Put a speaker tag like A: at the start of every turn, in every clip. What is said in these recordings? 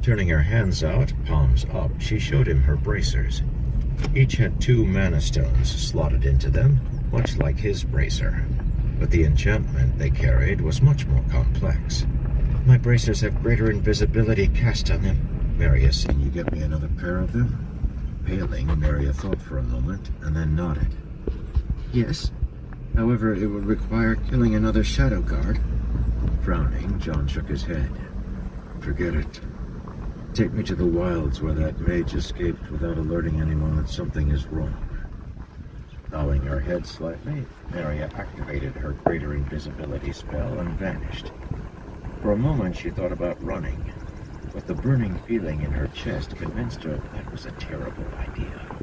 A: Turning her hands out, palms up, she showed him her bracers. Each had 2 mana stones slotted into them, much like his bracer. But the enchantment they carried was much more complex. My bracers have greater invisibility cast on them. Marius, can you get me another pair of them? Paling, Maria thought for a moment, and then nodded. Yes. However, it would require killing another shadow guard. Frowning, John shook his head. Forget it. Take me to the wilds where that mage escaped without alerting anyone that something is wrong. Bowing her head slightly, Maria activated her greater invisibility spell and vanished. For a moment she thought about running, but the burning feeling in her chest convinced her that was a terrible idea.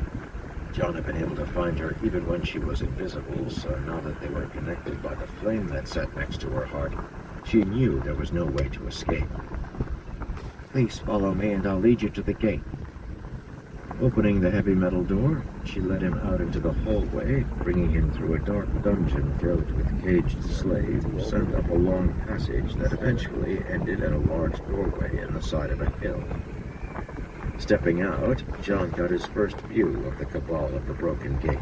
A: John had been able to find her even when she was invisible, so now that they were connected by the flame that sat next to her heart, she knew there was no way to escape. Please follow me and I'll lead you to the gate. Opening the heavy metal door, she led him out into the hallway, bringing him through a dark dungeon filled with caged slaves and up a long passage that eventually ended at a large doorway in the side of a hill. Stepping out, John got his first view of the cabal of the Broken Gate.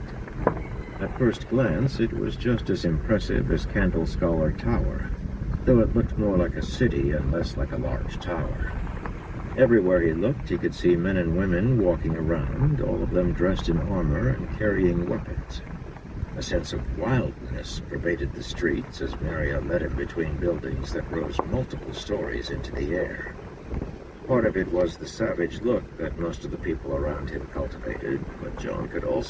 A: At first glance, it was just as impressive as Candle Scholar Tower, though it looked more like a city and less like a large tower. Everywhere he looked, he could see men and women walking around, all of them dressed in armor and carrying weapons. A sense of wildness pervaded the streets as Maria led him between buildings that rose multiple stories into the air. Part of it was the savage look that most of the people around him cultivated, but John could also